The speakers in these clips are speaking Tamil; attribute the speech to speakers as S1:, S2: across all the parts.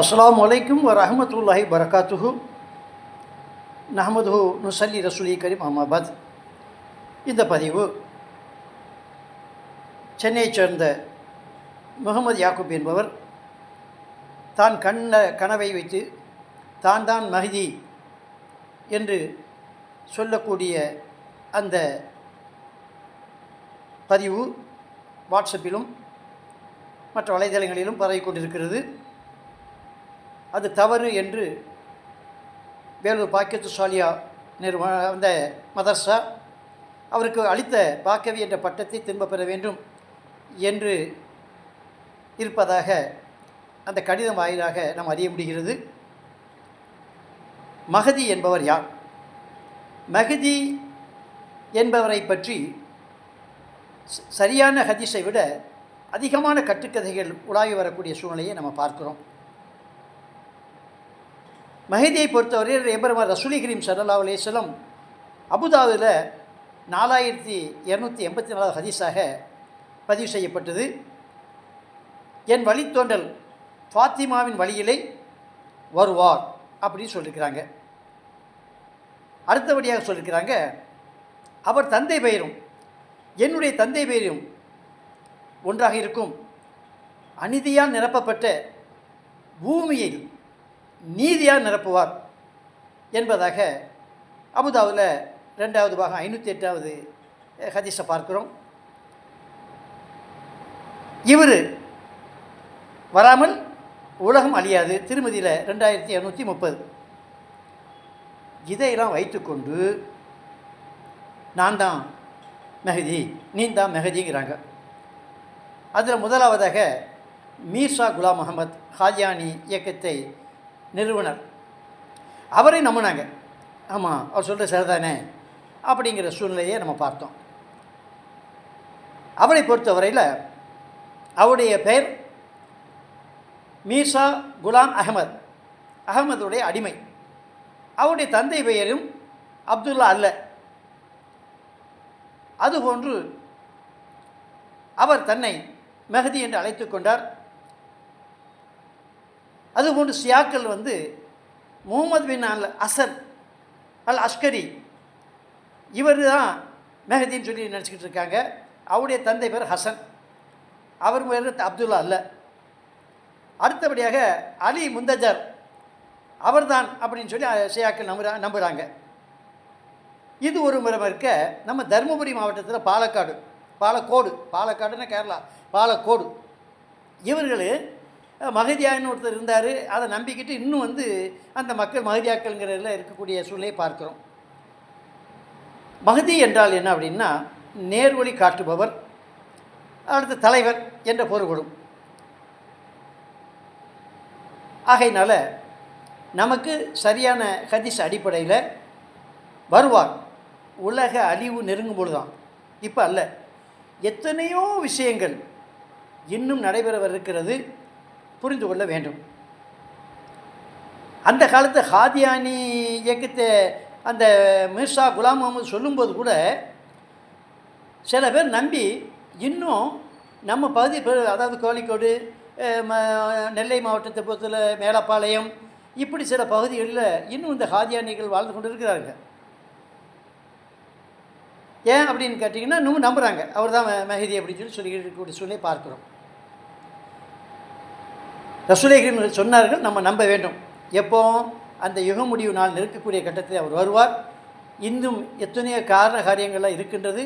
S1: அஸ்ஸலாமு அலைக்கும் வரஹ்மத்துல்லாஹி வரகாத்துஹு. நஹ்மதுஹு நுஸல்லி ரசூலி கரீம் அம்மாபாத். இந்த பதிவு சென்னையைச் சேர்ந்த முகமது யாக்கூப் என்பவர் தான் கனவை வைத்து தான் மஹ்தி என்று சொல்லக்கூடிய அந்த பதிவு வாட்ஸ்அப்பிலும் மற்ற வலைதளங்களிலும் பரவிக் கொண்டிருக்கிறது. அது தவறு என்று வேலூர் பாக்கியத்து சாலியா அந்த மதர்சா அவருக்கு அளித்த பாக்கவி என்ற பட்டத்தை திரும்ப பெற வேண்டும் என்று இருப்பதாக அந்த கடிதம் வாயிலாக நாம் அறிய முடிகிறது. மஹதி என்பவர் யார்? மஹதி என்பவரை பற்றி சரியான ஹதீஸை விட அதிகமான கட்டுக்கதைகள் உலாவி வரக்கூடிய சூழ்நிலையை நம்ம பார்க்கிறோம். மஹதியை பொறுத்தவரையில் எம்பெருமான் ரசூல் கரீம் ஸல்லல்லாஹு அலைஹி வஸல்லம் அபுதாபில் 4284 ஹதீஸாக பதிவு செய்யப்பட்டது. என் வழித்தோன்றல் ஃபாத்திமாவின் வழியிலே வருவார் அப்படின்னு சொல்லியிருக்கிறாங்க. அடுத்தபடியாக சொல்லியிருக்கிறாங்க, அவர் தந்தை பெயரும் என்னுடைய தந்தை பெயரும் ஒன்றாக இருக்கும். அநீதியால் நிரப்பப்பட்ட பூமியில் நீதியாக நிரப்புவார் என்பதாக அபுதாபில் 2வது பாகம் 508வது ஹதீஸை பார்க்கிறோம். இவர் வராமல் உலகம் அழியாது. திருமதியில் 2230. இதையெல்லாம் வைத்துக்கொண்டு நான் தான் மெஹதி, நீ தான் மெஹதிங்கிறாங்க. அதில் முதலாவதாக மீர்சா குலாம் முகமது ஹாஜியானி இயக்கத்தை நிறுவனர், அவரை நம்பினாங்க. ஆமாம், அவர் சொல்கிற சரிதானே அப்படிங்கிற சூழ்நிலையை நம்ம பார்த்தோம். அவரை பொறுத்தவரையில் அவருடைய பெயர் மீர்சா குலாம் அகமதுடைய அடிமை. அவருடைய தந்தை பெயரும் அப்துல்லா அல்ல. அதுபோன்று அவர் தன்னை மெஹதி என்று அழைத்து கொண்டார். அதுபோன்று சியாக்கள் முகமது பின் அசத் அல் அஸ்கரி, இவர் தான் மெஹதின்னு சொல்லி நினச்சிக்கிட்டு இருக்காங்க. அவருடைய தந்தை பேர் ஹசன், அவர் பேர் அப்துல்லா அல்ல. அடுத்தபடியாக அலி முந்தஜர், அவர்தான் அப்படின்னு சொல்லி சியாக்கள் நம்புகிறாங்க. இது ஒரு முறை இருக்க, நம்ம தருமபுரி மாவட்டத்தில் பாலக்காடுன்னா கேரளா, பாலக்கோடு, இவர்கள் மஹதியான்னு ஒருத்தர் இருந்தார். அதை நம்பிக்கிட்டு இன்னும் அந்த மக்கள் மஹதியாக்கள்ங்கிறதுல இருக்கக்கூடிய சூழ்நிலையை பார்க்குறோம். மஹதி என்றால் என்ன அப்படின்னா, நேர்வழி காட்டுபவர், அடுத்த தலைவர் என்ற பொருள்படும். ஆகையினால நமக்கு சரியான ஹதீஸ் அடிப்படையில் வருவார். உலக அழிவு நெருங்கும் பொழுது தான், இப்போ அல்ல. எத்தனையோ விஷயங்கள் இன்னும் நடைபெறவிருக்கிறது, புரிந்து கொள்ள வேண்டும். அந்த காலத்து ஹாதியானி இயக்கத்தை அந்த மீர்சா குலாம் முகமது சொல்லும்போது கூட சில பேர் நம்பி இன்னும் நம்ம பகுதி, அதாவது கோழிக்கோடு, நெல்லை மாவட்டத்தை பொறுத்தல மேலப்பாளையம், இப்படி சில பகுதிகளில் இன்னும் இந்த ஹாதியானிகள் வாழ்ந்து கொண்டு இருக்கிறாங்க. ஏன் அப்படின்னு கேட்டிங்கன்னா, இன்னும் நம்புகிறாங்க அவர் தான் மெஹதி அப்படின்னு சொல்லிக்கூடிய சூழ்நிலை பார்க்குறோம். ரசூல் கரீம் சொன்னார்கள், நம்ம நம்ப வேண்டும். எப்போ அந்த யுக முடிவு நாள் நெருக்கக்கூடிய கட்டத்தில் அவர் வருவார். இன்னும் எத்தனையோ காரண காரியங்கள்லாம் இருக்கின்றது.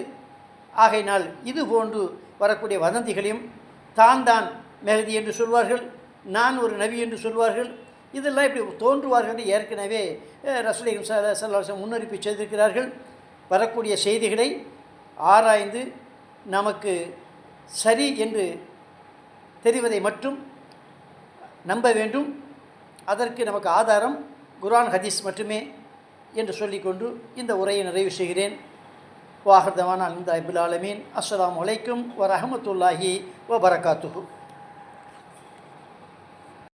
S1: ஆகையினால் இது போன்று வரக்கூடிய வதந்திகளையும் தான் மெஹதி என்று சொல்வார்கள், நான் ஒரு நபி என்று சொல்வார்கள், இதெல்லாம் இப்படி தோன்றுவார்கள். ஏற்கனவே ரசூல் கரீம் ஸல்லல்லாஹு அலைஹி வஸல்லம் முன்னறிப்பு செய்திருக்கிறார்கள். வரக்கூடிய செய்திகளை ஆராய்ந்து நமக்கு சரி என்று தெரிவதை மட்டும் நம்ப வேண்டும். அதற்கு நமக்கு ஆதாரம் குர்ஆன் ஹதீஸ் மட்டுமே என்று சொல்லிக்கொண்டு இந்த உரையை நிறைவு செய்கிறேன். வாஹிர் தவானா அல்ஹம்துலில்லாஹி ரப்பில் ஆலமீன். அஸ்ஸலாமு அலைக்கும் வரஹ்மத்துல்லாஹி வபரகாத்துஹு.